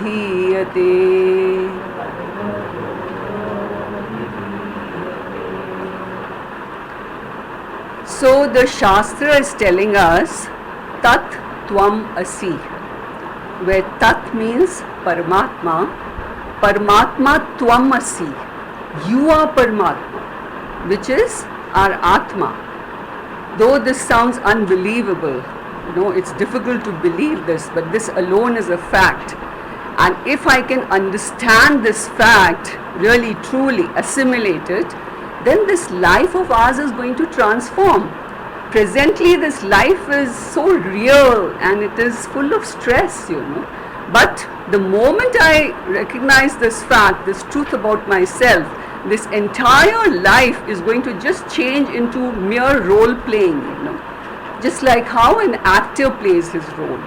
vidhiyate. So the Shastra is telling us Tat Tvam Asi, where Tat means Paramatma, Paramatma Tvam Asi, you are Paramatma, which is our Atma. Though this sounds unbelievable, it's difficult to believe this, but this alone is a fact. And if I can understand this fact, really truly assimilate it, then this life of ours is going to transform. Presently this life is so real and it is full of stress, But the moment I recognize this fact, this truth about myself, this entire life is going to just change into mere role playing, Just like how an actor plays his role,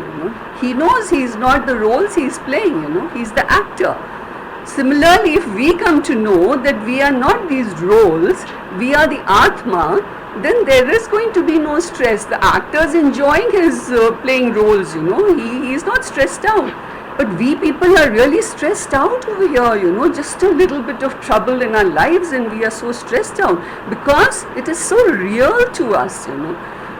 He knows he's not the roles he's playing, He's the actor. Similarly, if we come to know that we are not these roles, we are the Atma, then there is going to be no stress. The actor is enjoying his playing roles, he is not stressed out. But we people are really stressed out over here, just a little bit of trouble in our lives and we are so stressed out because it is so real to us,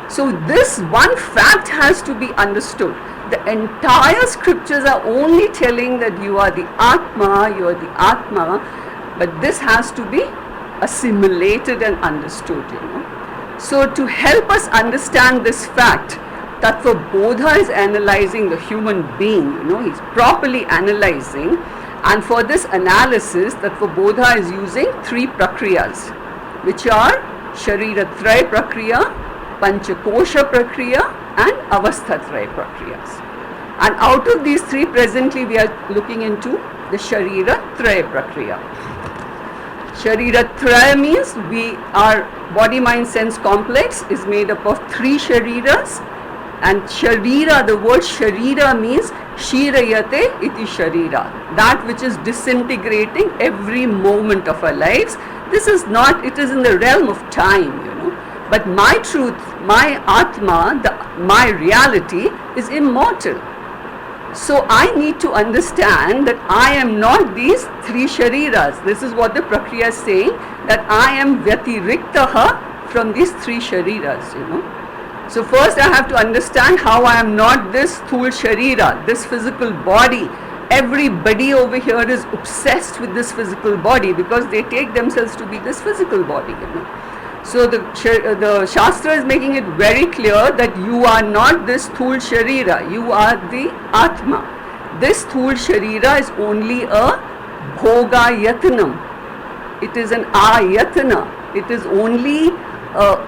So this one fact has to be understood. The entire scriptures are only telling that you are the Atma, but this has to be assimilated and understood, So to help us understand this fact, Tattva Bodha is analyzing the human being, he's properly analyzing, and for this analysis, Tattva Bodha is using 3 prakriyas, which are Shariratraya Prakriya, Panchakosha Prakriya and Avasthatraya Prakriyas. And out of these 3, presently we are looking into the Shariratraya Prakriya. Shariratraya means our body, mind, sense complex is made up of 3 shariras, and sharira, the word sharira means shirayate iti sharira, that which is disintegrating every moment of our lives. This is not, it is in the realm of time, But my truth, my Atma, my reality is immortal. So I need to understand that I am not these 3 shariras. This is what the Prakriya is saying, that I am Vyatiriktaha from these 3 shariras, So first I have to understand how I am not this Sthul Sharira, this physical body. Everybody over here is obsessed with this physical body because they take themselves to be this physical body, So the Shastra is making it very clear that you are not this Sthul Sharira, you are the Atma. This Sthul Sharira is only a Bhoga Yatanam. It is an Ayatana. It is only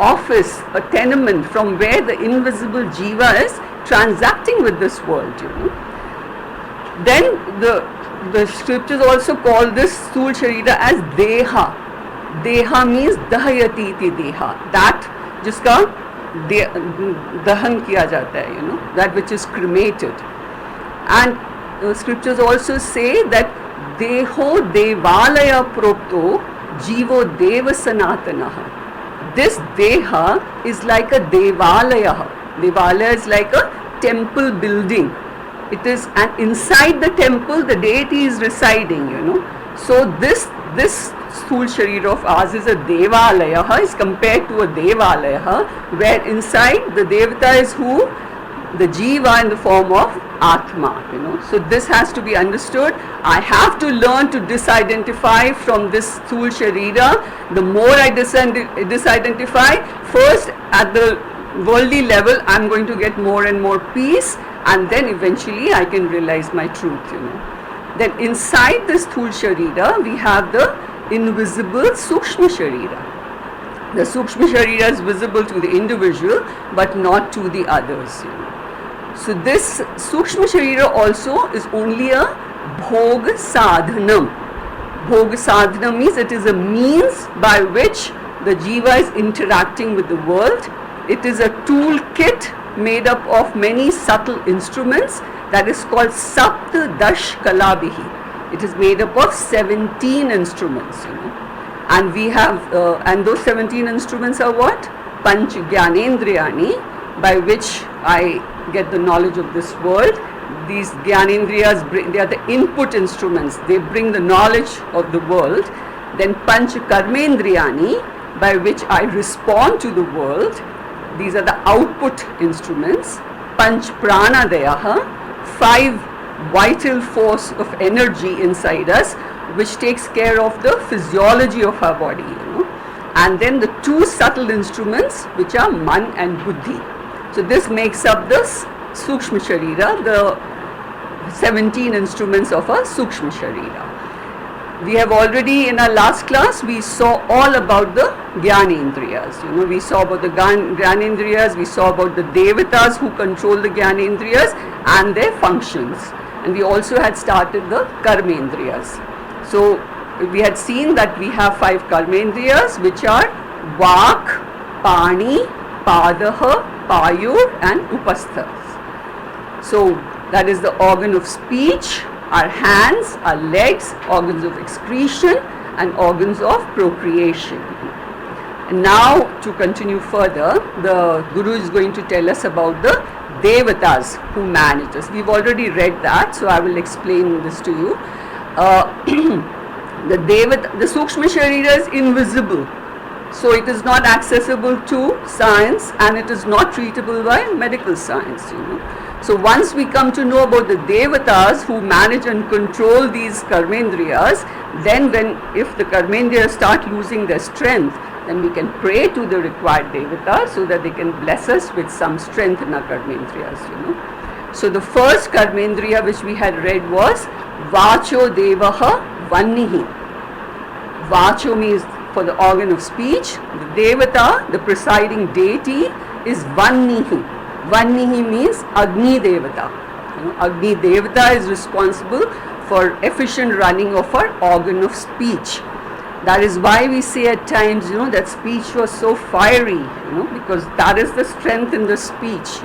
office, a tenement from where the invisible Jiva is transacting with this world, Then the scriptures also call this Sthul Sharira as Deha. Deha means Dahayati iti Deha, that jiska dahan kiya jata hai, that which is cremated. And scriptures also say that Deho Devalaya Propto Jivo Deva Sanatanaha. This Deha is like a Devalaya. Devalaya is like a temple building. It is, and inside the temple the deity is residing, So this Sthul Sharira of ours is a Devalaya, is compared to a Devalaya, where inside the Devata is who? The Jiva in the form of Atma, So this has to be understood. I have to learn to disidentify from this Sthul Sharira. The more I disidentify, first at the worldly level, I'm going to get more and more peace, and then eventually I can realize my truth, Then inside this Sthul Sharira, we have the invisible Sukshma Sharira. The Sukshma Sharira is visible to the individual, but not to the others, So this Sukshma Sharira also is only a Bhog Sadhanam. Bhog Sadhanam means it is a means by which the Jiva is interacting with the world. It is a toolkit made up of many subtle instruments that is called Sapt Dash Kalabihi. It is made up of 17 instruments, And we have, and those 17 instruments are what? Panch Gyanendriyani, by which I get the knowledge of this world, these Gyanendriyas, they are the input instruments, they bring the knowledge of the world. Then Panch Karmendriyani, by which I respond to the world, these are the output instruments. Panch Pranadayaha, 5 vital force of energy inside us, which takes care of the physiology of our body, And then the 2 subtle instruments, which are Man and Buddhi. So this makes up the Sukshma Sharira, the 17 instruments of a Sukshma Sharira. We have already, in our last class, we saw all about the Gyanendriyas. We saw about the Gyanendriyas, we saw about the Devatas who control the Gyanendriyas and their functions. And we also had started the Karmendriyas. So we had seen that we have 5 Karmendriyas, which are Vak, Pani, Padaha, Payur and Upasthas. So that is the organ of speech, our hands, our legs, organs of excretion and organs of procreation. And now to continue further, the Guru is going to tell us about the Devatas who manage us. We've already read that, so I will explain this to you. The Sukshma Sharira is invisible, so it is not accessible to science and it is not treatable by medical science. So once we come to know about the Devatas who manage and control these Karmendriyas, then if the Karmendriyas start losing their strength, then we can pray to the required Devatas so that they can bless us with some strength in our Karmendriyas. So the first Karmendriya which we had read was Vacho Devaha Vannihi. Vacho means for the organ of speech. The Devata, the presiding deity, is Vannihi. Vannihi means Agni Devata. Agni Devata is responsible for efficient running of our organ of speech. That is why we say at times, that speech was so fiery, because that is the strength in the speech,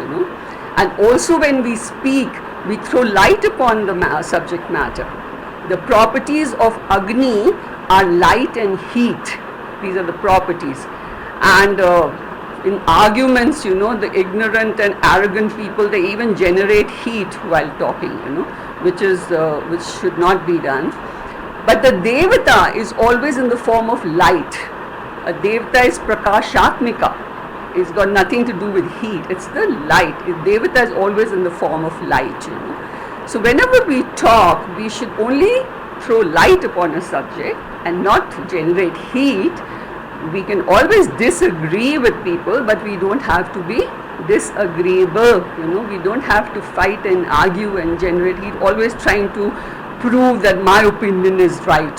And also when we speak, we throw light upon the subject matter. The properties of Agni are light and heat. These are the properties. And in arguments, the ignorant and arrogant people, they even generate heat while talking, which should not be done. But the Devata is always in the form of light. A Devata is Prakashatmika. It's got nothing to do with heat. It's the light. Devata is always in the form of light, So whenever we talk, we should only throw light upon a subject and not generate heat. We can always disagree with people, but we don't have to be disagreeable. We don't have to fight and argue and generate heat, always trying to prove that my opinion is right,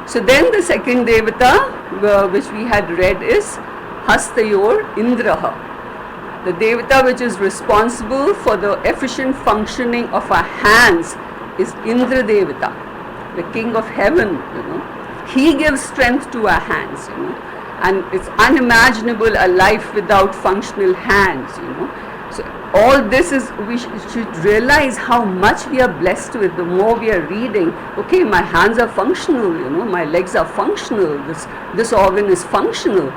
So then the second Devata which we had read is Hastayor Indraha. The Devata which is responsible for the efficient functioning of our hands is Indra Devata, the king of heaven, He gives strength to our hands, And it's unimaginable a life without functional hands, So all this is, we should realize how much we are blessed with the more we are reading. Okay, my hands are functional, my legs are functional, this organ is functional.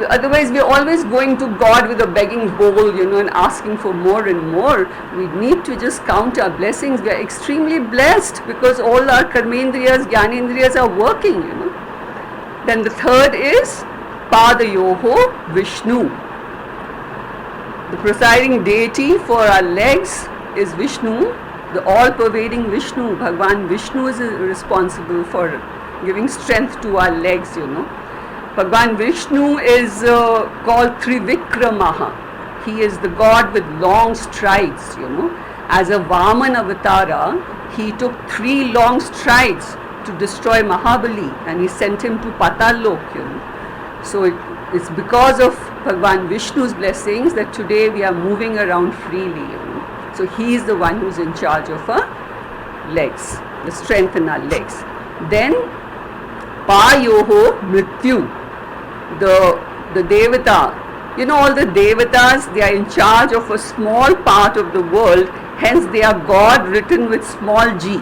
Otherwise, we are always going to God with a begging bowl, and asking for more and more. We need to just count our blessings. We are extremely blessed because all our Karmendriyas, Gyanendriyas are working, Then the third is Padayoho Vishnu. The presiding deity for our legs is Vishnu, the all-pervading Vishnu. Bhagwan Vishnu is responsible for giving strength to our legs, Bhagwan Vishnu is called Trivikramaha. He is the God with long strides, As a Vaman Avatara, he took 3 long strides to destroy Mahabali and he sent him to Patalok, So it's because of Bhagwan Vishnu's blessings that today we are moving around freely, So he is the one who's in charge of our legs, the strength in our legs. Then Payoho Mrityu. The Devata, all the Devatas, they are in charge of a small part of the world, hence they are God written with small g.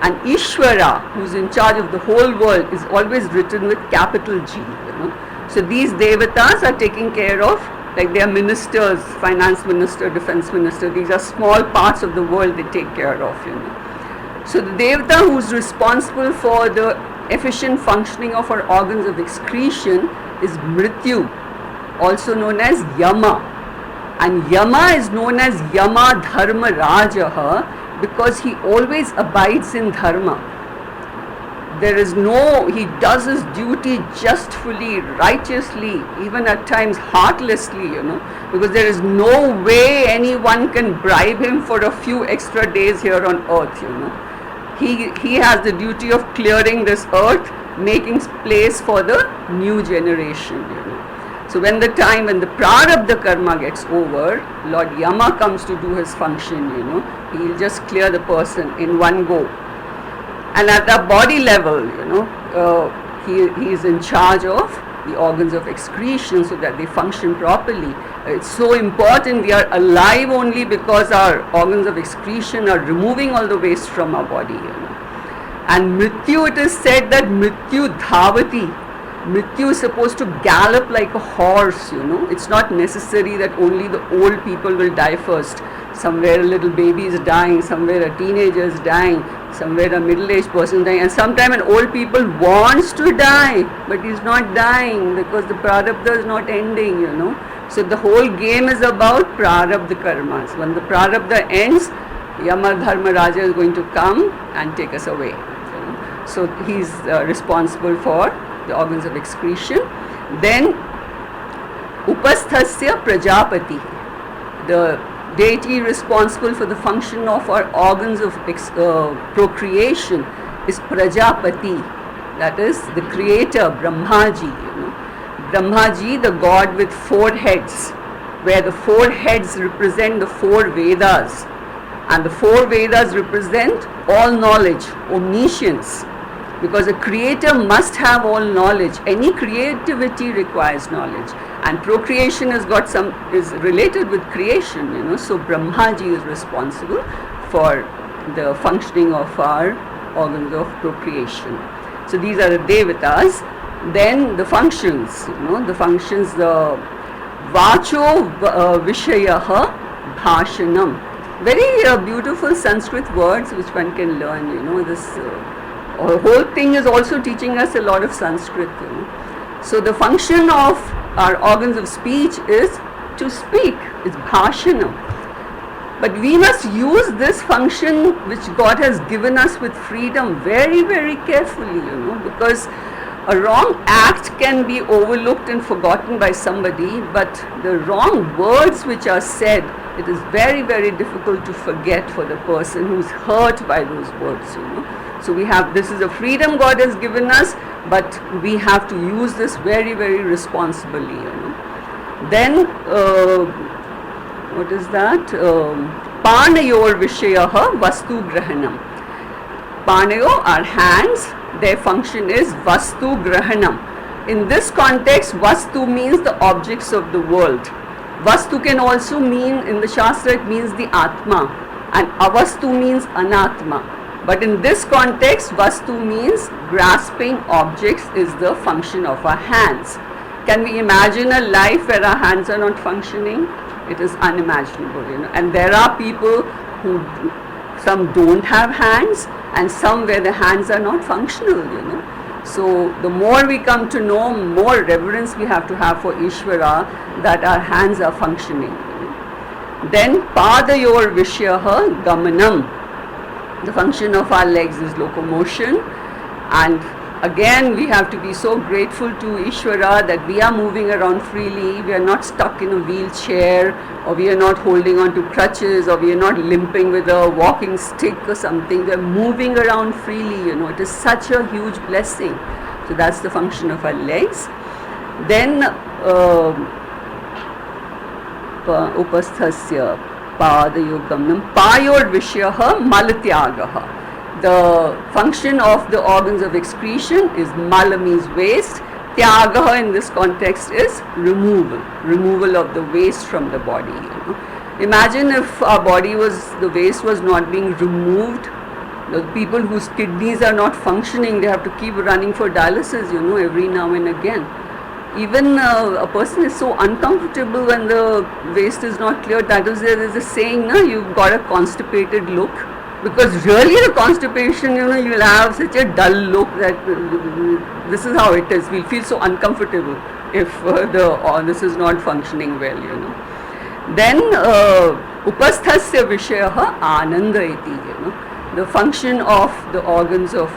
And Ishvara, who's in charge of the whole world, is always written with capital G. So these Devatas are taking care of Like they are ministers, finance minister, defense minister. These are small parts of the world they take care of, you know. So the Devata who is responsible for the efficient functioning of our organs of excretion is Mrityu, also known as Yama. And Yama is known as Yama Dharma Rajaha because he always abides in Dharma. There is no, he does his duty justfully, righteously, even at times heartlessly, you know, because there is no way anyone can bribe him for a few extra days here on earth, you know. He has the duty of clearing this earth, making place for the new generation, you know. So when the prarabdha karma gets over, Lord Yama comes to do his function, you know. He'll just clear the person in one go. And at the body level, you know, he is in charge of the organs of excretion so that they function properly. It's so important we are alive only because our organs of excretion are removing all the waste from our body, you know. And Mrityu, it is said that Mrityu Dhavati, Mrityu is supposed to gallop like a horse, you know. It's not necessary that only the old people will die first. Somewhere a little baby is dying, somewhere a teenager is dying, somewhere a middle-aged person is dying, and sometimes an old people wants to die, but he's not dying because the prarabdha is not ending, you know. So the whole game is about prarabdha karmas. When the prarabdha ends, Yama Dharma Raja is going to come and take us away. You know. So he's responsible for the organs of excretion. Then Upasthasya Prajapati, the deity responsible for the function of our organs of procreation is Prajapati, that is the creator, Brahmaji, you know. Brahmaji, the god with 4 heads, where the 4 heads represent the 4 Vedas, and the 4 Vedas represent all knowledge, omniscience, because a creator must have all knowledge. Any creativity requires knowledge, and procreation is related with creation, you know. So Brahmaji is responsible for the functioning of our organs of procreation. So these are the devatas. Then the functions, you know, the functions, the vacho vishayaha bhashanam, very beautiful Sanskrit words which one can learn, you know. This whole thing is also teaching us a lot of Sanskrit, you know. So the function of our organs of speech is to speak, it's bhashanam. But we must use this function which God has given us with freedom very, very carefully, you know, because a wrong act can be overlooked and forgotten by somebody, but the wrong words which are said, it is very, very difficult to forget for the person who's hurt by those words, you know. So this is a freedom God has given us, but we have to use this very, very responsibly, you know. Then, what is that? Panayor Vishayaha Vastu Grahanam. Panayo, our hands, their function is Vastu Grahanam. In this context, Vastu means the objects of the world. Vastu can also mean, in the Shastra, it means the Atma, and Avastu means Anatma. But in this context, Vastu means grasping objects is the function of our hands. Can we imagine a life where our hands are not functioning? It is unimaginable, you know. And there are people who, some don't have hands, and some where the hands are not functional, you know. So the more we come to know, more reverence we have to have for Ishvara, that our hands are functioning, you know. Then Padayor Vishyaha Gamanam. The function of our legs is locomotion, and again we have to be so grateful to Ishvara that we are moving around freely. We are not stuck in a wheelchair, or we are not holding on to crutches, or we are not limping with a walking stick or something. We are moving around freely, you know. It is such a huge blessing. So that's the function of our legs. Then Upasthasya Padayogamnam Payor Vishyaha Malatyagaha. The function of the organs of excretion is Mala means waste. Tyagaha in this context is removal of the waste from the body, you know. Imagine if our body the waste was not being removed. The people whose kidneys are not functioning, they have to keep running for dialysis, you know, every now and again. even a person is so uncomfortable when the waist is not clear. That is, there is a saying, no, you've got a constipated look. Because really the constipation, you'll have such a dull look that this is how it is. We'll feel so uncomfortable if this is not functioning well, Then, upasthasya vishayaha ananda iti, the function of the organs of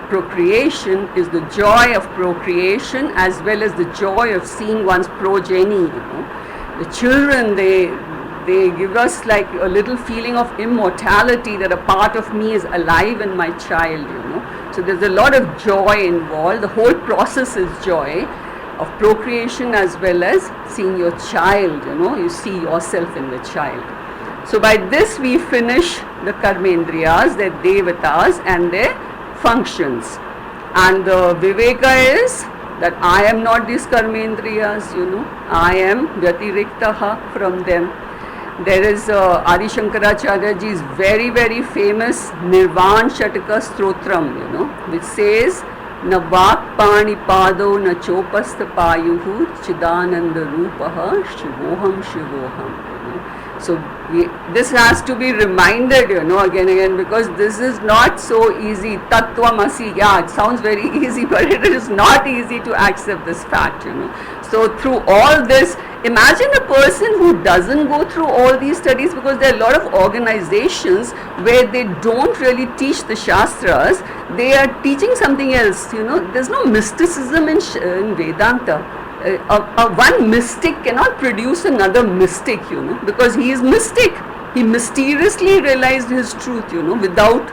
procreation is the joy of procreation as well as the joy of seeing one's progeny, The children, they give us like a little feeling of immortality, that a part of me is alive in my child, So there's a lot of joy involved. The whole process is joy of procreation as well as seeing your child, You see yourself in the child. So by this we finish the karmendriyas, their devatas and their functions. And the viveka is that I am not these karmendriyas, I am vyatiriktaha from them. There is Adi Shankaracharya ji's very, very famous Nirvan Shataka Stotram, which says, Na Vakpani Pado Na Chopastha Payuhu Chidananda Rupaha Shivoham Shivoham. So this has to be reminded, again, because this is not so easy. Tattvamasi, yeah, it sounds very easy, but it is not easy to accept this fact, So through all this, imagine a person who doesn't go through all these studies, because there are a lot of organizations where they don't really teach the Shastras, they are teaching something else, There's no mysticism in Vedanta. One mystic cannot produce another mystic, because he is mystic. He mysteriously realized his truth, without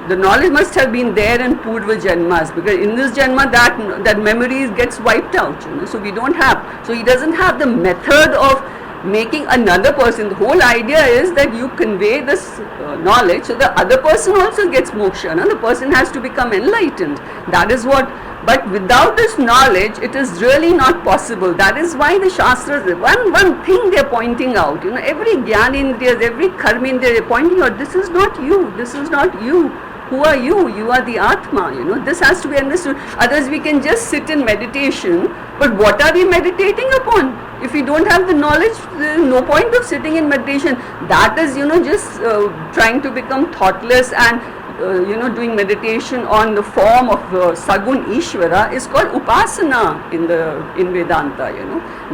the knowledge must have been there in Purva Janmas, because in this Janma that memory gets wiped out, so we don't have. So he doesn't have the method of making another person. The whole idea is that you convey this knowledge, so the other person also gets moksha, the person has to become enlightened. That is what. But without this knowledge, it is really not possible. That is why the Shastras, one thing they are pointing out, every Jnanendriyas, every Karmendriya, they are pointing out, this is not you, this is not you. Who are you? You are the Atma, This has to be understood. Otherwise, we can just sit in meditation, but what are we meditating upon? If we don't have the knowledge, there is no point of sitting in meditation. That is, just trying to become thoughtless and doing meditation on the form of Sagun Ishvara is called Upasana in Vedanta,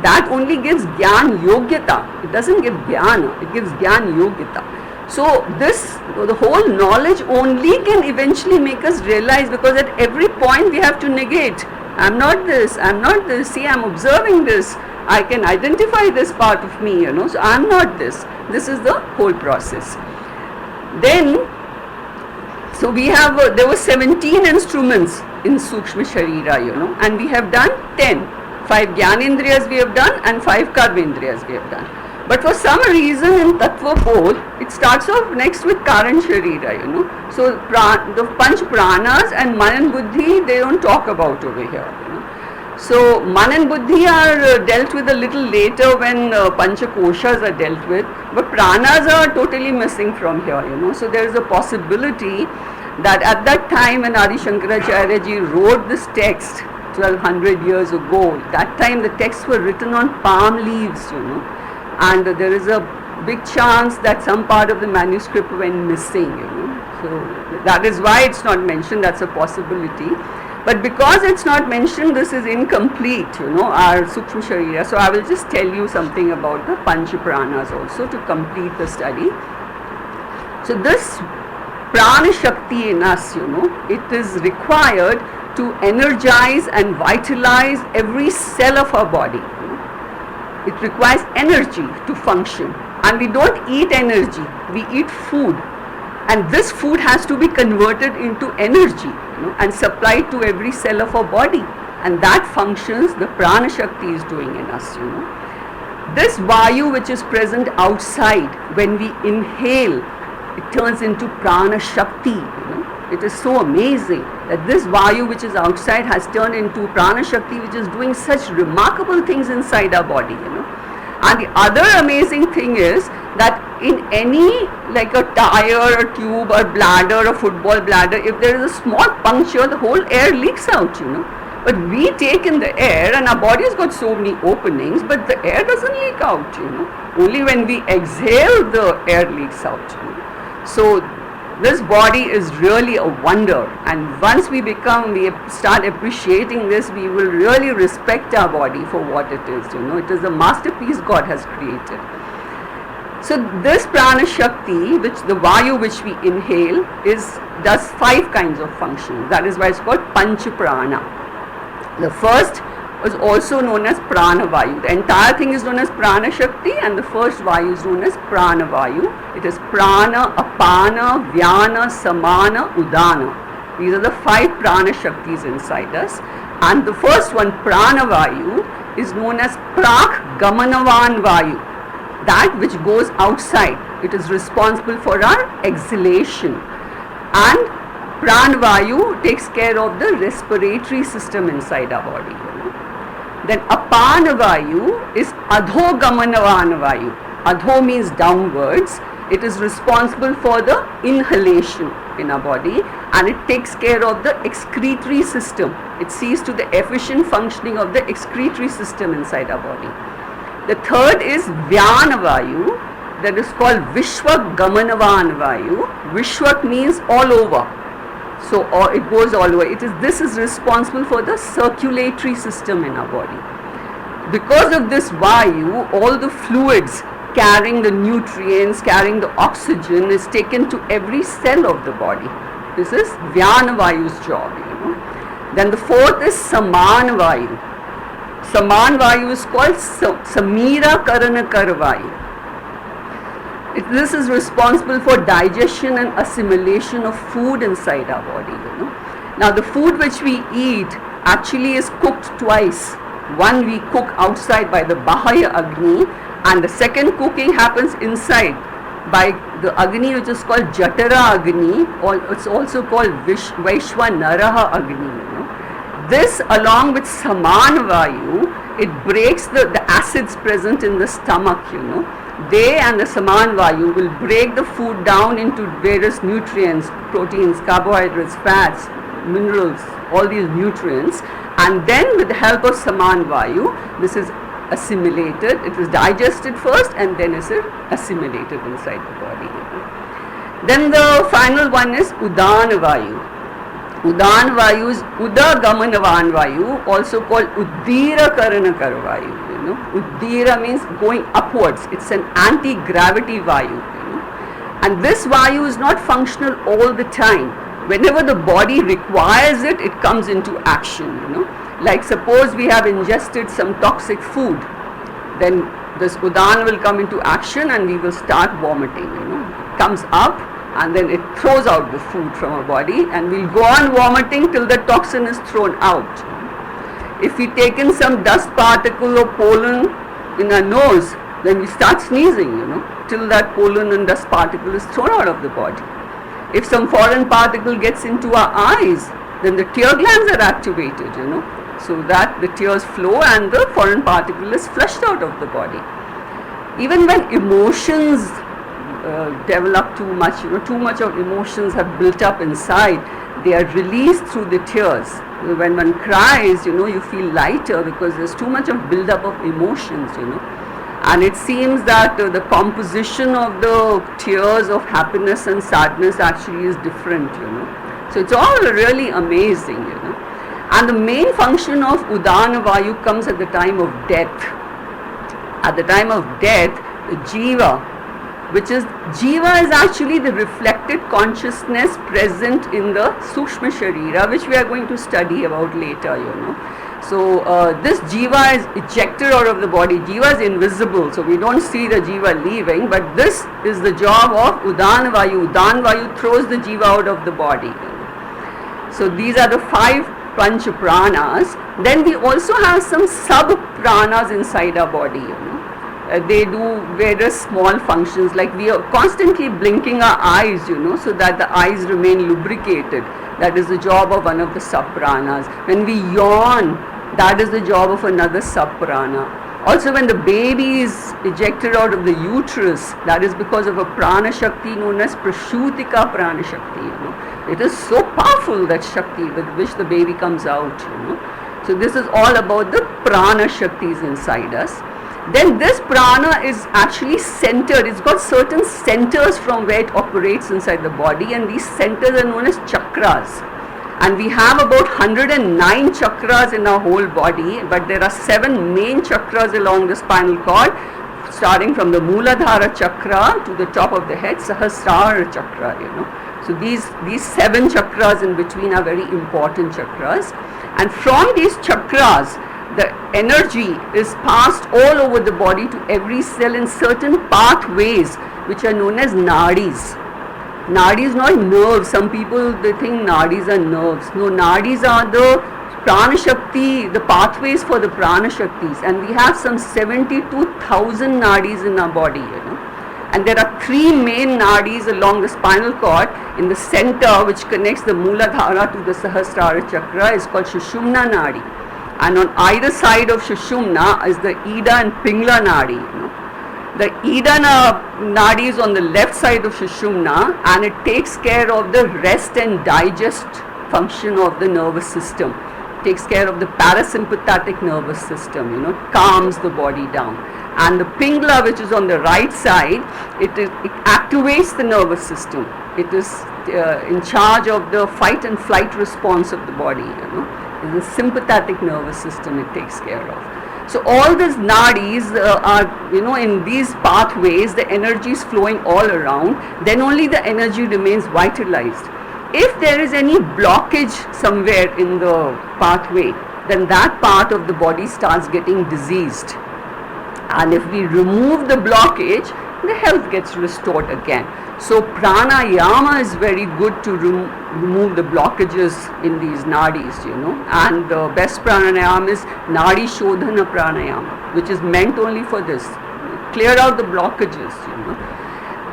That only gives Gyan Yogyata. It doesn't give Jnana, it gives Gyan Yogyata. So the whole knowledge only can eventually make us realize, because at every point we have to negate. I'm not this, see, I'm observing this. I can identify this part of me, so I'm not this. This is the whole process. Then, so we have, there were 17 instruments in Sukshma Sharira, and we have done 10. 5 Jnanendriyas we have done and 5 Karmendriyas we have done. But for some reason in Tattva Bodha, it starts off next with Karan Sharira, So the Panch Pranas and Man and Buddhi, they don't talk about over here, So Man and Buddhi are dealt with a little later when Pancha Koshas are dealt with, but Pranas are totally missing from here, So there is a possibility that at that time when Adi Shankaracharya ji wrote this text 1200 years ago, that time the texts were written on palm leaves, and there is a big chance that some part of the manuscript went missing, So that is why it's not mentioned, that's a possibility. But because it's not mentioned, this is incomplete, our Sukshma Sharira. So I will just tell you something about the Panch Pranas also to complete the study. So this Prana Shakti in us, it is required to energize and vitalize every cell of our body. It requires energy to function. And we don't eat energy, we eat food. And this food has to be converted into energy, and supplied to every cell of our body. And that functions, the Prana Shakti is doing in us, This Vayu which is present outside, when we inhale, it turns into Prana Shakti, It is so amazing that this Vayu which is outside has turned into Prana Shakti, which is doing such remarkable things inside our body, And the other amazing thing is that in any, like a tire, a tube, or bladder, a football bladder, if there is a small puncture, the whole air leaks out, But we take in the air, and our body has got so many openings, but the air doesn't leak out, Only when we exhale, the air leaks out. So this body is really a wonder, and once we start appreciating this, we will really respect our body for what it is. It is a masterpiece God has created. So this prana shakti, which the vayu which we inhale, does 5 kinds of functions. That is why it's called panch prana. The first is also known as prana vayu. The entire thing is known as prana shakti, and the first vayu is known as prana vayu. It is prana, apana, vyana, samana, udana. These are the 5 prana shaktis inside us. And the first one, prana vayu, is known as prak gamanavan vayu. That which goes outside. It is responsible for our exhalation. And pranavayu takes care of the respiratory system inside our body. Then apanavayu is adho gamanavanayu. Adho means downwards. It is responsible for the inhalation in our body, and it takes care of the excretory system. It sees to the efficient functioning of the excretory system inside our body. The third is Vyanavayu, that is called Vishwak Gamanavanayu. Vishwak means all over. So it goes all over. This is responsible for the circulatory system in our body. Because of this Vayu, all the fluids carrying the nutrients, carrying the oxygen is taken to every cell of the body. This is Vyanavayu's job. Then the fourth is Samanavayu. Saman Vayu is called Samira Karana Karvayu. This is responsible for digestion and assimilation of food inside our body. Now the food which we eat actually is cooked twice. One we cook outside by the Bahaya Agni, and the second cooking happens inside by the Agni which is called Jatara Agni, or it's also called Vaishwanaraha Agni. This, along with Saman Vayu, it breaks the acids present in the stomach, They and the Saman Vayu will break the food down into various nutrients, proteins, carbohydrates, fats, minerals, all these nutrients. And then with the help of Saman Vayu, this is assimilated. It is digested first and then is assimilated inside the body. Then the final one is Udana Vayu. Udan Vayu is Uda Gamanavan Vayu, also called Uddira Karana Karvayu. Uddira means going upwards. It's an anti-gravity Vayu. And this Vayu is not functional all the time. Whenever the body requires it, it comes into action. Like suppose we have ingested some toxic food, then this Udan will come into action and we will start vomiting. It comes up, and then it throws out the food from our body, and we'll go on vomiting till the toxin is thrown out. If we take in some dust particle or pollen in our nose, then we start sneezing, till that pollen and dust particle is thrown out of the body. If some foreign particle gets into our eyes, then the tear glands are activated, so that the tears flow and the foreign particle is flushed out of the body. Even when emotions develop too much, too much of emotions have built up inside, they are released through the tears. When one cries, you feel lighter because there's too much of build-up of emotions, And it seems that the composition of the tears of happiness and sadness actually is different, So it's all really amazing, And the main function of Udana Vayu comes at the time of death. At the time of death, the Jiva, Jiva is actually the reflected consciousness present in the Sukshma Sharira, which we are going to study about later, So this Jiva is ejected out of the body. Jiva is invisible, so we don't see the Jiva leaving, but this is the job of Udana Vayu. Udana Vayu throws the Jiva out of the body. So these are the 5 Panch Pranas. Then we also have some sub-pranas inside our body, They do various small functions, like we are constantly blinking our eyes, so that the eyes remain lubricated. That is the job of one of the sub-pranas. When we yawn, that is the job of another sub-prana. Also, when the baby is ejected out of the uterus, that is because of a prana shakti known as Prashutika prana shakti. It is so powerful, that shakti with which the baby comes out. So this is all about the prana shaktis inside us. Then this prana is actually centered. It's got certain centers from where it operates inside the body, and these centers are known as chakras. And we have about 109 chakras in our whole body, but there are 7 main chakras along the spinal cord, starting from the Mooladhara chakra to the top of the head, Sahasrara chakra, So these 7 chakras in between are very important chakras. And from these chakras, the energy is passed all over the body to every cell in certain pathways, which are known as nadis. Nadis, not nerves. Some people, they think nadis are nerves. No, nadis are the prana shakti, the pathways for the prana shaktis. And we have some 72,000 nadis in our body, And there are 3 main nadis along the spinal cord. In the center, which connects the Mooladhara to the Sahasrara chakra, is called Sushumna nadi. And on either side of Sushumna is the Ida and Pingla nadi. The Ida nadi is on the left side of Sushumna, and it takes care of the rest and digest function of the nervous system. It takes care of the parasympathetic nervous system, calms the body down. And the Pingla, which is on the right side, it activates the nervous system. It is in charge of the fight and flight response of the body, It's the sympathetic nervous system it takes care of. So all these nadis are, in these pathways, the energy is flowing all around, then only the energy remains vitalized. If there is any blockage somewhere in the pathway, then that part of the body starts getting diseased. And if we remove the blockage, the health gets restored again. So pranayama is very good to remove the blockages in these nadis, And the best pranayama is nadi shodhana pranayama, which is meant only for this. Clear out the blockages,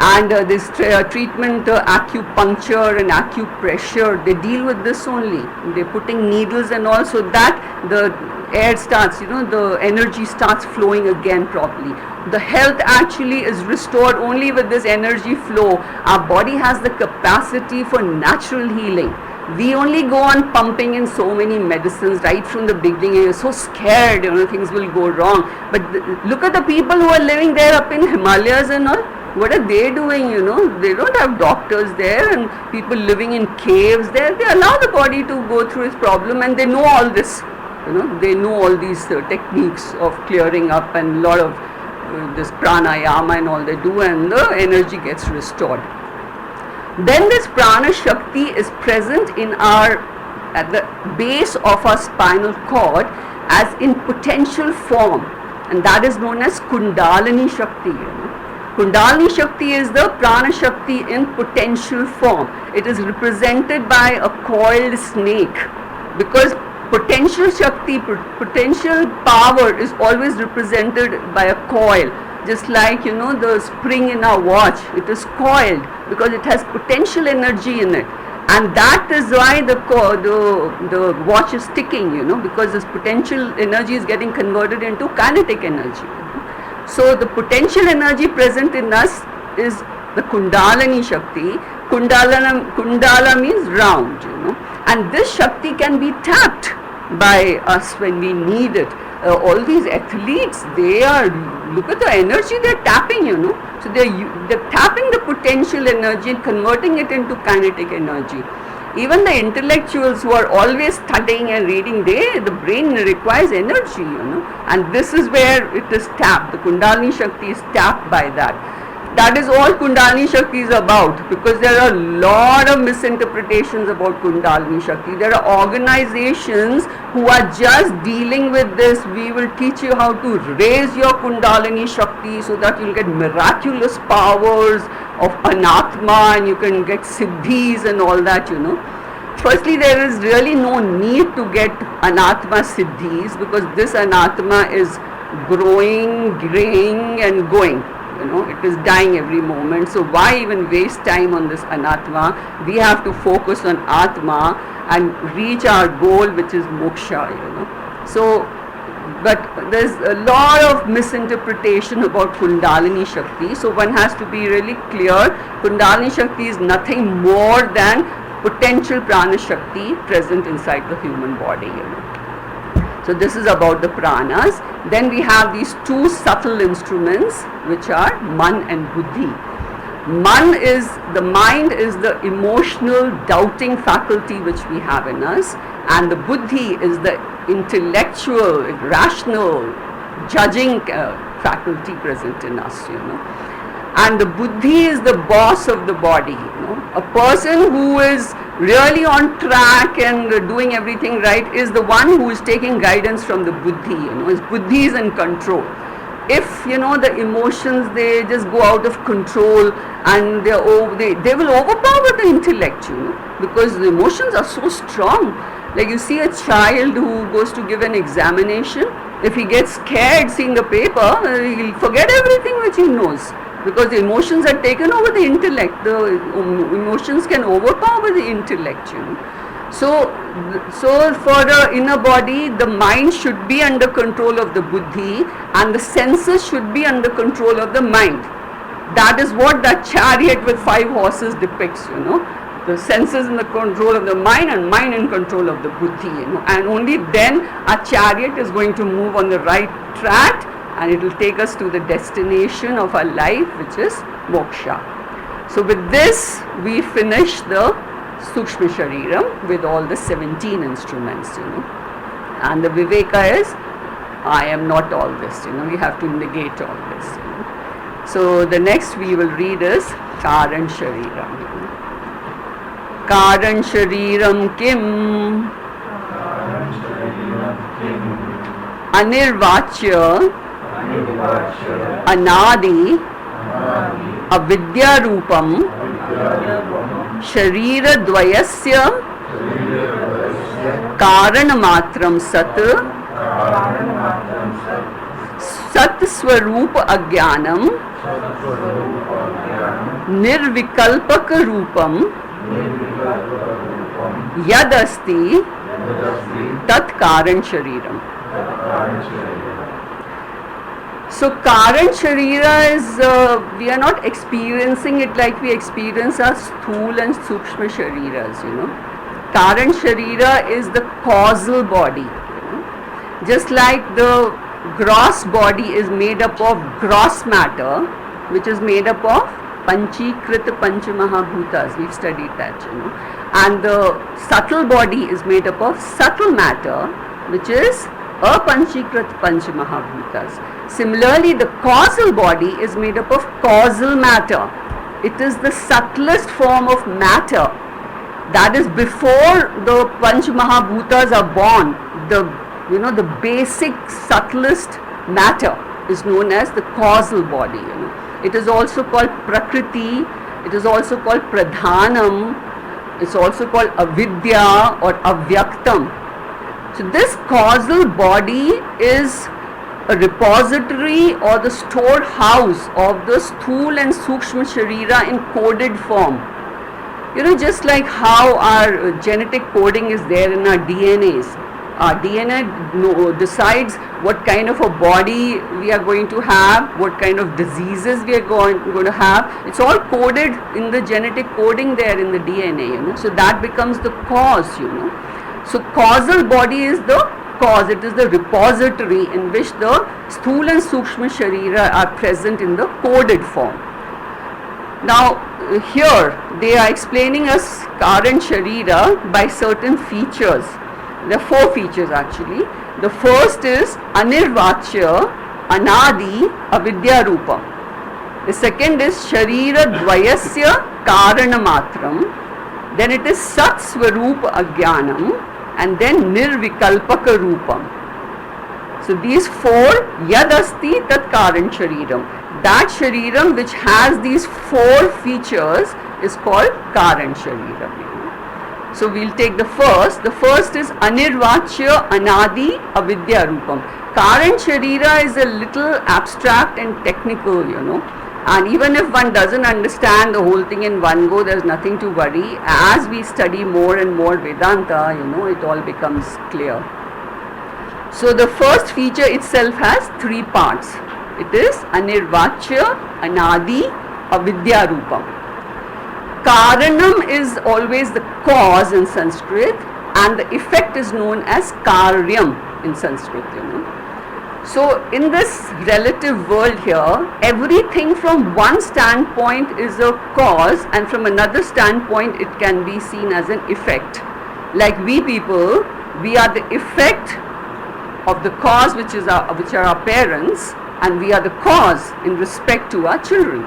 And this treatment, acupuncture and acupressure, they deal with this only. They're putting needles and all, so that the air starts, the energy starts flowing again properly. The health actually is restored only with this energy flow. Our body has the capacity for natural healing. We only go on pumping in so many medicines right from the beginning. You're so scared, things will go wrong. But look at the people who are living there up in Himalayas and all. What are they doing, They don't have doctors there, and people living in caves there. They allow the body to go through its problem, and they know all this. They know all these techniques of clearing up, and a lot of this pranayama and all they do, and the energy gets restored. Then this prana shakti is present at the base of our spinal cord as in potential form, and that is known as Kundalini Shakti. Kundalini Shakti is the prana shakti in potential form. It is represented by a coiled snake, because potential shakti, potential power is always represented by a coil. Just like, the spring in our watch, it is coiled because it has potential energy in it. And that is why the watch is ticking, because this potential energy is getting converted into kinetic energy. So the potential energy present in us is the Kundalini Shakti. Kundala means round, and this Shakti can be tapped by us when we need it. All these athletes, look at the energy they're tapping, So they're tapping the potential energy and converting it into kinetic energy. Even the intellectuals who are always studying and reading, the brain requires energy, And this is where it is tapped. The Kundalini Shakti is tapped by that. That is all Kundalini Shakti is about, because there are a lot of misinterpretations about Kundalini Shakti. There are organizations who are just dealing with this. We will teach you how to raise your Kundalini Shakti so that you'll get miraculous powers of anatma, and you can get siddhis and all that, Firstly, there is really no need to get anatma siddhis, because this anatma is growing, graying and going. It is dying every moment. So why even waste time on this anatma? We have to focus on atma and reach our goal, which is moksha, So, but there's a lot of misinterpretation about Kundalini Shakti. So one has to be really clear. Kundalini Shakti is nothing more than potential prana Shakti present inside the human body, So this is about the pranas. Then we have these two subtle instruments, which are man and buddhi. Man is the mind, is the emotional doubting faculty which we have in us, and the buddhi is the intellectual, rational, judging faculty present in us, And the buddhi is the boss of the body, A person who is really on track and doing everything right is the one who is taking guidance from the buddhi, His buddhi is in control. If the emotions, they just go out of control and they will overpower the intellect, because the emotions are so strong. Like you see a child who goes to give an examination, if he gets scared seeing the paper, he'll forget everything which he knows, because the emotions are taken over the intellect. The emotions can overpower the intellect, So for the inner body, the mind should be under control of the buddhi, and the senses should be under control of the mind. That is what that chariot with 5 horses depicts, The senses in the control of the mind and mind in control of the buddhi, And only then our chariot is going to move on the right track, and it will take us to the destination of our life, which is moksha. So with this, we finish the Sukshma Shariram with all the 17 instruments, And the Viveka is, I am not all this, we have to negate all this. So the next we will read is Karan Shariram. Karan Shariram Kim Anirvachya Anadi Avidya Rupam Sharira Dvayasya Karanamatram Sat Sat Swarupa Agyanam Nirvikalpaka Rupam Yadasti Tat Karan Shariram. So Karan Sharira is, we are not experiencing it like we experience our Sthul and Sukshma Shariras, Karan Sharira is the causal body, Just like the gross body is made up of gross matter, which is made up of Panchikrita Panchamahabhutas, we've studied that, And the subtle body is made up of subtle matter, which is Apanchikrit Panchamahabhutas. Similarly, the causal body is made up of causal matter. It is the subtlest form of matter. That is before the Panchamahabhutas are born. The basic subtlest matter is known as the causal body. It is also called Prakriti. It is also called Pradhanam. It's also called Avidya or Avyaktam. So this causal body is a repository or the storehouse of the Sthul and Sukshma Sharira in coded form. Just like how our genetic coding is there in our DNAs. Our DNA decides what kind of a body we are going to have, what kind of diseases we are going to have. It's all coded in the genetic coding there in the DNA, So that becomes the cause, So causal body is the cause. It is the repository in which the Sthula and Sukshma Sharira are present in the coded form. Now here they are explaining us Karan Sharira by certain features. There are 4 features actually. The first is Anirvachya Anadi Avidya Rupam. The second is Sharira Dvayasya Karanamatram. Then it is Sat Swarupa Agyanam, and then Nirvikalpaka Rupam. So these 4, Yadasti Tat Karan Shariram. That Shariram which has these 4 features is called Karan Shariram. So we'll take the first. The first is Anirvachya Anadi Avidya Rupam. Karan Sharira is a little abstract and technical, And even if one doesn't understand the whole thing in one go, there's nothing to worry. As we study more and more Vedanta, it all becomes clear. So the first feature itself has 3 parts. It is Anirvachya Anadi Avidya Rupam. Karanam is always the cause in Sanskrit, and the effect is known as Karyam. in Sanskrit, So in this relative world here, everything from one standpoint is a cause, and from another standpoint it can be seen as an effect. Like we people, we are the effect of the cause which are our parents, and we are the cause in respect to our children.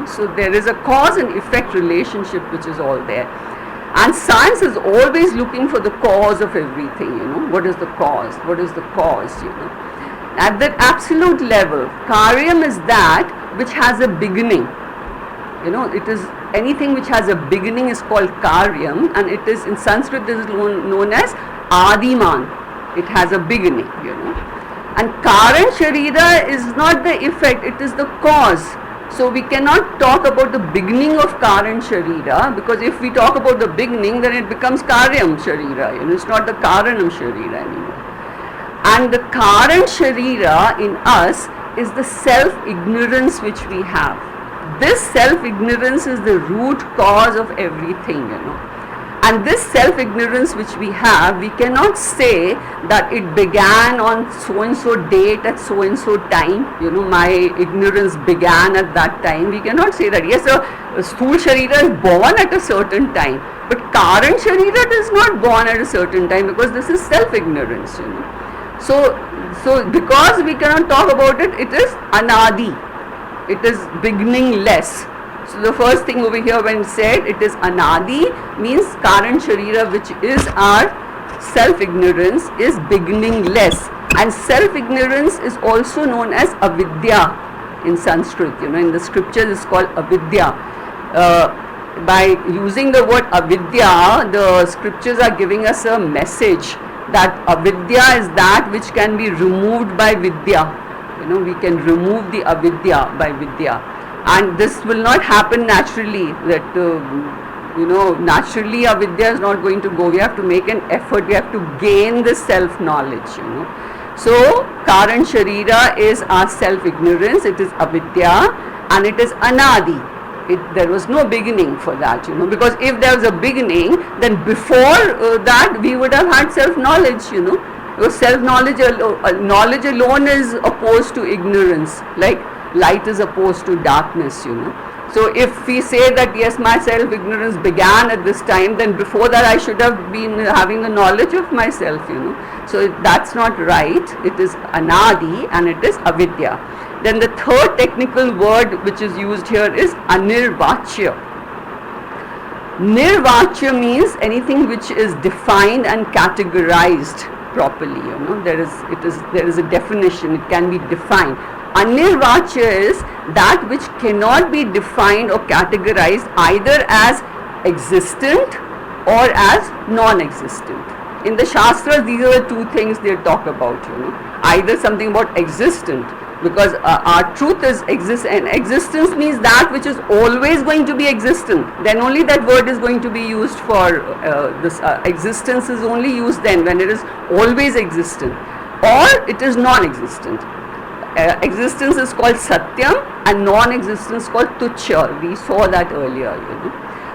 So there is a cause and effect relationship which is all there. And science is always looking for the cause of everything, what is the cause, what is the cause, At that absolute level, karyam is that which has a beginning. It is anything which has a beginning is called karyam, and it is in Sanskrit this is known as adiman. It has a beginning, And karan sharira is not the effect, it is the cause. So we cannot talk about the beginning of karan sharira, because if we talk about the beginning, then it becomes karyam sharira. It's not the karanam sharira anymore. And the karan sharira in us is the self-ignorance which we have. This self-ignorance is the root cause of everything, And this self-ignorance which we have, we cannot say that it began on so-and-so date at so-and-so time, my ignorance began at that time. We cannot say that. Yes, a sthul sharira is born at a certain time, but karan sharira is not born at a certain time, because this is self-ignorance, So because we cannot talk about it, it is anadi. It is beginningless. So the first thing over here when said it is anadi means karan sharira, which is our self-ignorance, is beginningless. And self-ignorance is also known as avidya in Sanskrit. In the scriptures it's called avidya. By using the word avidya, the scriptures are giving us a message that avidya is that which can be removed by vidya. We can remove the avidya by vidya. And this will not happen naturally, that naturally avidya is not going to go. We have to make an effort, we have to gain the self-knowledge, So karan sharira is our self-ignorance, it is avidya, and it is anadi. There was no beginning for that, because if there was a beginning, then before that we would have had self-knowledge, Because self-knowledge, knowledge alone is opposed to ignorance, like light is opposed to darkness, So if we say that yes, my self-ignorance began at this time, then before that I should have been having the knowledge of myself, So that's not right. It is anadi and it is avidya. Then the third technical word which is used here is anirvachya. Nirvachya means anything which is defined and categorized properly, there is a definition, it can be defined. Anirvachya is that which cannot be defined or categorized either as existent or as non-existent. In the Shastras, these are the two things they talk about, either something about existent, because our truth is and existence means that which is always going to be existent. Then only that word is going to be used for this. Existence is only used then when it is always existent, or it is non-existent. Existence is called satyam and non-existence called tuchya. We saw that earlier,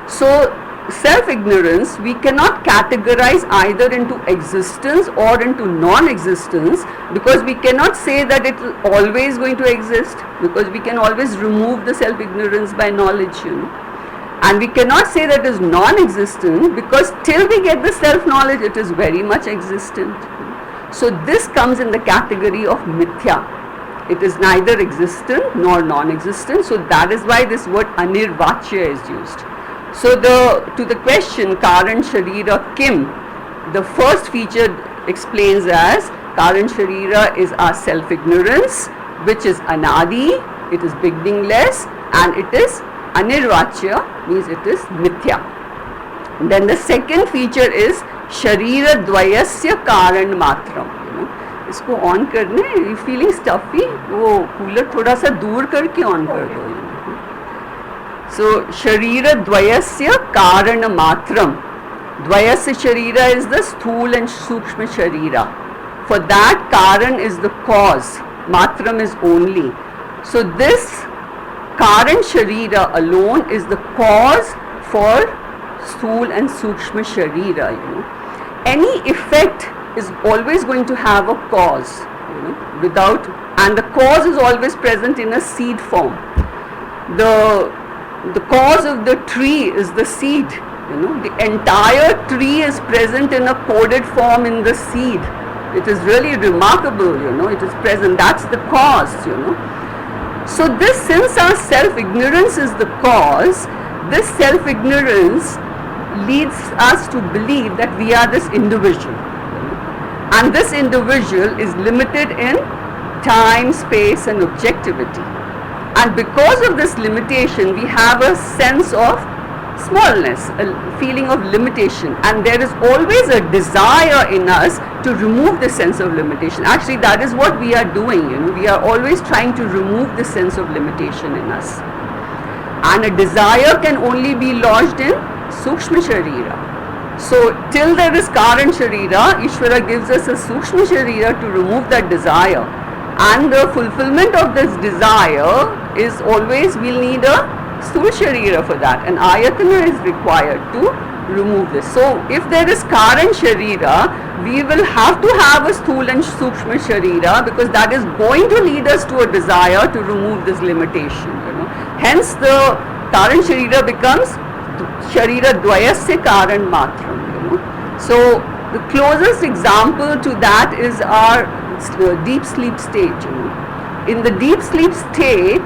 So self-ignorance, we cannot categorize either into existence or into non-existence, because we cannot say that it is always going to exist, because we can always remove the self-ignorance by knowledge, And we cannot say that it is non-existent, because till we get the self-knowledge, it is very much existent. So this comes in the category of mithya. It is neither existent nor non-existent, so that is why this word anirvachya is used. So to the question karan sharira kim, the first feature explains as karan sharira is our self-ignorance, which is anadi, it is beginningless, and it is anirvachya, means it is mithya. Then the second feature is sharira dvayasya karan matram. इसको on करने, feeling stuffy, वो cooler थोड़ा सा दूर करके on कर दो. So sharira dvayasya karana matram. Dvayasya sharira is the sthul and sukshma sharira. For that, karan is the cause, matram is only. So this karan sharira alone is the cause for sthul and sukshma sharira. Any effect is always going to have a cause, without, and the cause is always present in a seed form. The cause of the tree is the seed, the entire tree is present in a coded form in the seed. It is really remarkable, it is present, that's the cause, So this, since our self-ignorance is the cause, this self-ignorance leads us to believe that we are this individual. And this individual is limited in time, space and objectivity. And because of this limitation, we have a sense of smallness, a feeling of limitation, and there is always a desire in us to remove the sense of limitation. Actually, that is what we are doing, we are always trying to remove the sense of limitation in us. And a desire can only be lodged in Sukshma Sharira. So till there is Karan Sharira, Ishvara gives us a Sukshma Sharira to remove that desire. And the fulfillment of this desire is always, we'll need a Sthula Sharira for that. And Ayatana is required to remove this. So if there is Karan Sharira, we will have to have a Sthula and Sukshma Sharira, because that is going to lead us to a desire to remove this limitation. Hence the Karan Sharira becomes Sharira Dvayasya Karan Matram. So the closest example to that is our deep sleep state. In the deep sleep state,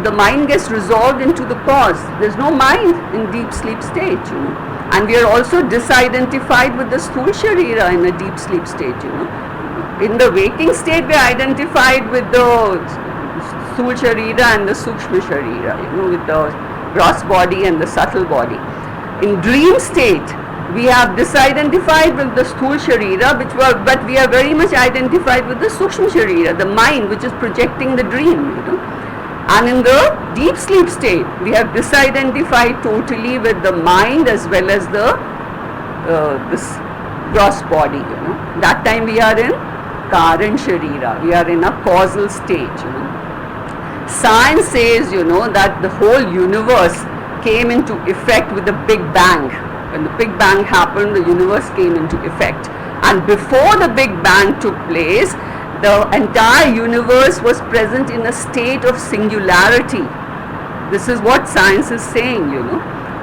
the mind gets resolved into the cause. There's no mind in deep sleep state, and we are also disidentified with the Sthula Sharira in a deep sleep state. In the waking state, we are identified with the Sthula Sharira and the Sukshma Sharira, with the gross body and the subtle body. In dream state, we have disidentified with the Sthula Sharira, but we are very much identified with the Sukshma Sharira, the mind which is projecting the dream. And in the deep sleep state, we have disidentified totally with the mind as well as the this gross body. That time we are in Karan Sharira, we are in a causal state. Science says, that the whole universe came into effect with the Big Bang. When the Big Bang happened, the universe came into effect. And before the Big Bang took place, the entire universe was present in a state of singularity. This is what science is saying,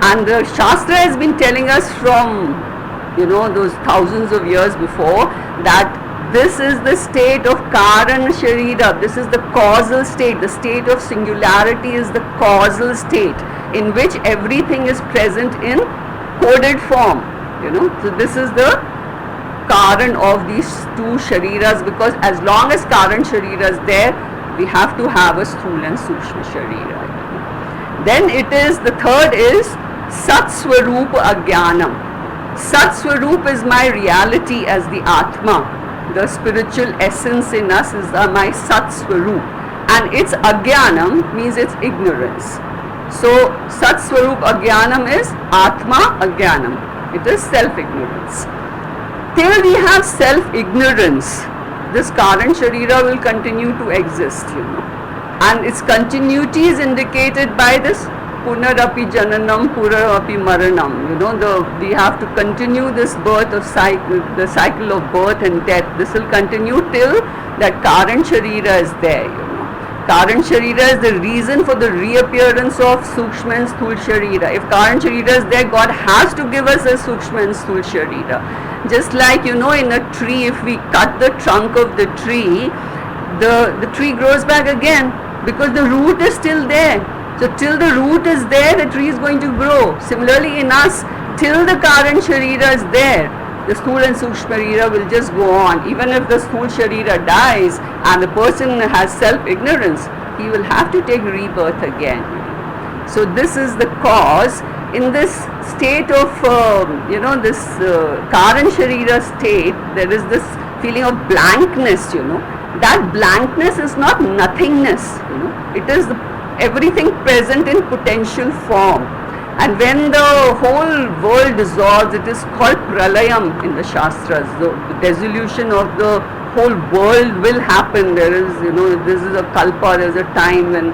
And the Shastra has been telling us from, those thousands of years before, that this is the state of Karan Sharira. This is the causal state. The state of singularity is the causal state in which everything is present in coded form. So this is the Karan of these two Shariras, because as long as Karan Sharira is there, we have to have a Sthula and Sukshma Sharira. Then it is, the third is Sat Swarupa Ajnanam. Sat Swarup is my reality as the Atma. The spiritual essence in us is my Sat Swarup, and its Ajnanam means its ignorance. So Sat Swarup Ajnanam is Atma Ajnanam. It is self-ignorance. Till we have self-ignorance, this Karan Sharira will continue to exist, and its continuity is indicated by this Punarapi Jananam, Purarapi Maranam. We have to continue this birth of the cycle of birth and death. This will continue till that Karan Sharira is there. Karan Sharira is the reason for the reappearance of Sukshma and Sthula Sharira. If Karan Sharira is there, God has to give us a Sukshma and Sthula Sharira. Just like, in a tree, if we cut the trunk of the tree, the tree grows back again because the root is still there. So till the root is there, the tree is going to grow. Similarly in us, till the Karan Sharira is there, the Sthula and Sukshma Sharira will just go on. Even if the Sthula Sharira dies and the person has self-ignorance, he will have to take rebirth again. So this is the cause. In this state of, this Karan Sharira state, there is this feeling of blankness, That blankness is not nothingness, It is everything present in potential form. And when the whole world dissolves, it is called pralayam in the Shastras. The dissolution of the whole world will happen. There is, this is a kalpa, there is a time when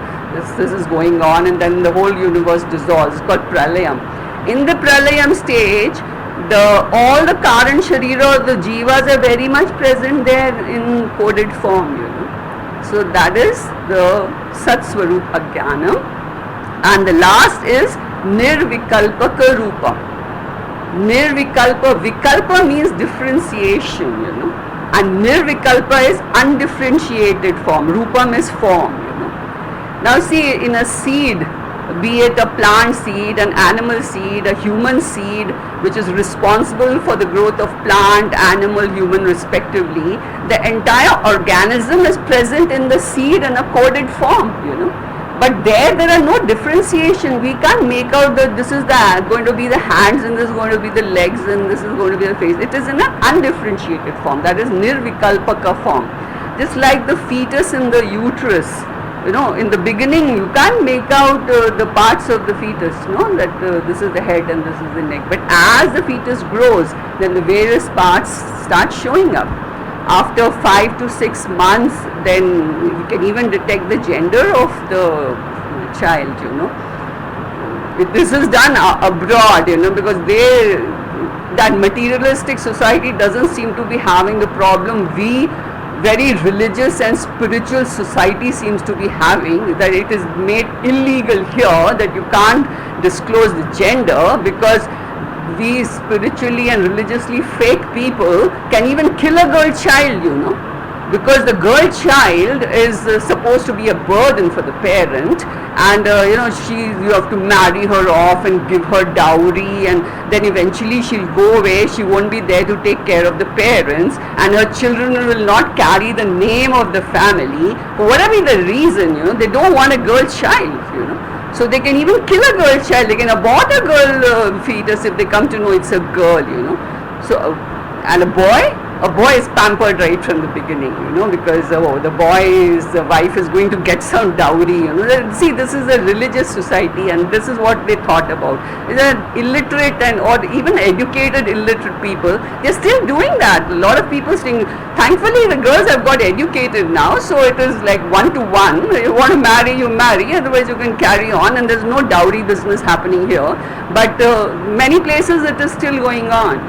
this is going on, and then the whole universe dissolves. It's called pralayam. In the pralayam stage, all the Karan Sharira, the Jivas are very much present there in coded form, So that is the Sat Swarup Ajnanam. And the last is Nirvikalpaka Rupa. Nirvikalpa, Vikalpa means differentiation, And Nirvikalpa is undifferentiated form. Rupam is form, Now see, in a seed, be it a plant seed, an animal seed, a human seed, which is responsible for the growth of plant, animal, human respectively, the entire organism is present in the seed in a coded form, But there are no differentiation. We can't make out that this is going to be the hands and this is going to be the legs and this is going to be the face. It is in an undifferentiated form. That is Nirvikalpaka form. Just like the fetus in the uterus. In the beginning you can't make out the parts of the fetus, that this is the head and this is the neck. But as the fetus grows, then the various parts start showing up. After 5 to 6 months, then you can even detect the gender of the child, This is done abroad, because that materialistic society doesn't seem to be having the problem we very religious and spiritual society seems to be having, that it is made illegal here that you can't disclose the gender, because we spiritually and religiously fake people can even kill a girl child, because the girl child is supposed to be a burden for the parent, and you have to marry her off and give her dowry, and then eventually she'll go away. She won't be there to take care of the parents, and her children will not carry the name of the family. For whatever the reason, they don't want a girl child, So they can even kill a girl child. They can abort a girl fetus if they come to know it's a girl, So, and a boy is pampered right from the beginning, because the wife is going to get some dowry, See, this is a religious society, and this is what they thought about. It's an illiterate or even educated illiterate people, they're still doing that. A lot of people saying, thankfully the girls have got educated now, so it is like 1-to-1. You want to marry, you marry, otherwise you can carry on, and there's no dowry business happening here. But many places it is still going on,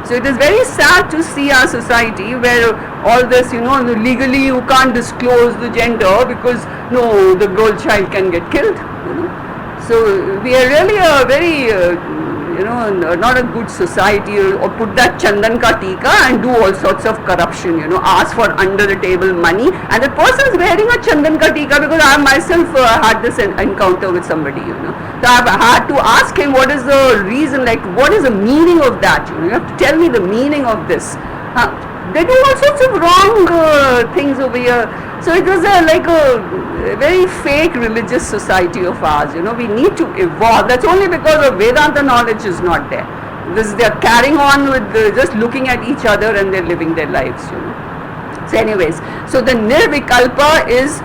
So it is very sad to see our society where all this, legally you can't disclose the gender because the girl child can get killed. So we are really a very, not a good society, or put that chandan ka tika and do all sorts of corruption, ask for under the table money, and the person is wearing a chandan ka tika, because I myself had this encounter with somebody, So I have had to ask him what is the reason, like what is the meaning of that, You have to tell me the meaning of this. They do all sorts of wrong things over here. So it was like a very fake religious society of ours, We need to evolve. That's only because of Vedanta knowledge is not there. They're carrying on with just looking at each other and they're living their lives, So anyways, so the Nirvikalpa is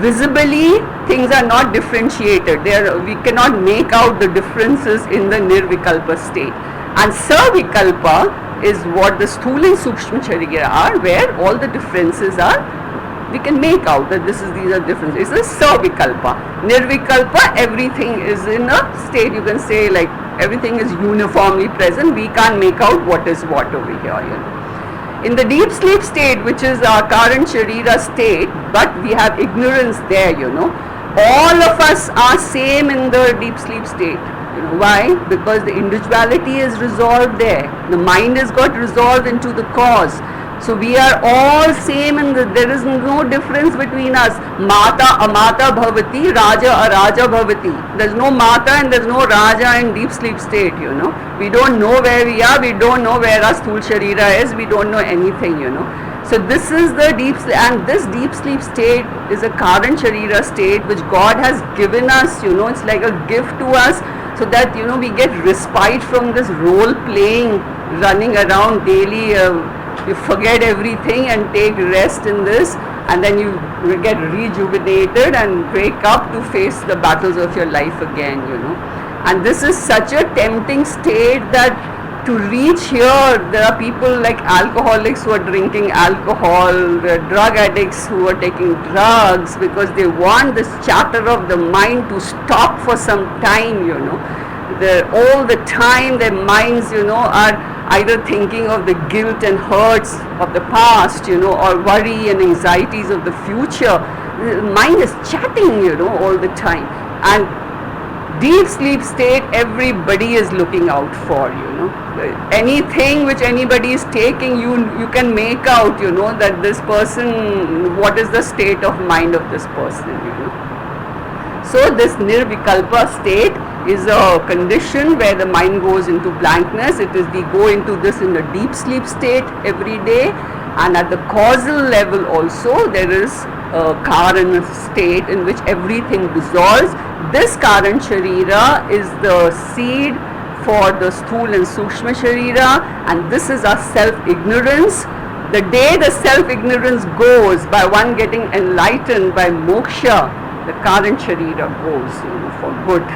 visibly things are not differentiated. We cannot make out the differences in the Nirvikalpa state. And Savikalpa is what the Sthula and Sukshma Sharira are, where all the differences are, we can make out that these are differences. It's a Savikalpa. Nirvikalpa, everything is in a state, you can say like everything is uniformly present, we can't make out what is what over here, In the deep sleep state, which is our current Sharira state, but we have ignorance there, all of us are same in the deep sleep state. Why? Because the individuality is resolved there. The mind has got resolved into the cause. So we are all same, and there is no difference between us. Mata amata bhavati, raja araja bhavati. There's no mata and there's no raja in deep sleep state, We don't know where we are, we don't know where our sthul sharira is, we don't know anything, So this is the deep sleep, and this deep sleep state is a current sharira state which God has given us, It's like a gift to us, so that we get respite from this role playing, running around daily. You forget everything and take rest in this, and then you get rejuvenated and wake up to face the battles of your life again, And this is such a tempting state that to reach here, there are people like alcoholics who are drinking alcohol, there are drug addicts who are taking drugs because they want this chatter of the mind to stop for some time, all the time their minds, are either thinking of the guilt and hurts of the past, or worry and anxieties of the future. The mind is chatting, all the time. And deep sleep state, everybody is looking out for, anything which anybody is taking, you can make out, that this person, what is the state of mind of this person, So this nirvikalpa state is a condition where the mind goes into blankness. It is we go into this in a deep sleep state every day, and at the causal level also there is a Karana state in which everything dissolves. This Karan Sharira is the seed for the Sthul and Sukshma Sharira, and this is our self-ignorance. The day the self-ignorance goes, by one getting enlightened by moksha, the Karan Sharira goes, for good.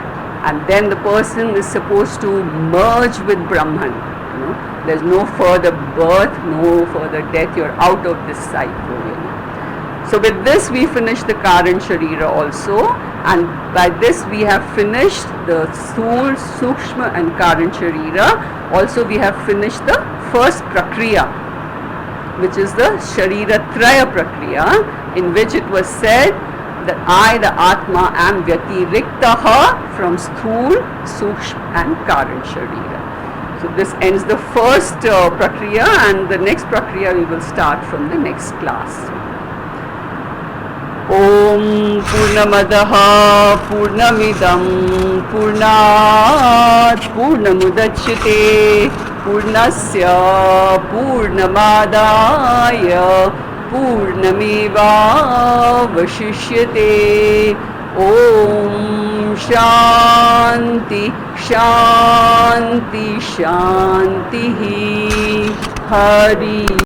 And then the person is supposed to merge with Brahman. There's no further birth, no further death. You're out of this cycle. So with this we finish the Karan Sharira also, and by this we have finished the Sthul, Sukshma and Karan Sharira. Also we have finished the first Prakriya, which is the Sharira Traya Prakriya, in which it was said that I, the Atma, am Vyatiriktaha from Sthul, Sukshma and Karan Sharira. So this ends the first Prakriya, and the next Prakriya we will start from the next class. Om Purnamadaha Purnamidam Purnat Purnamudachyate Purnasya Purnamadaya Purnameva Vashishyate. Om Shanti Shanti Shanti Hari.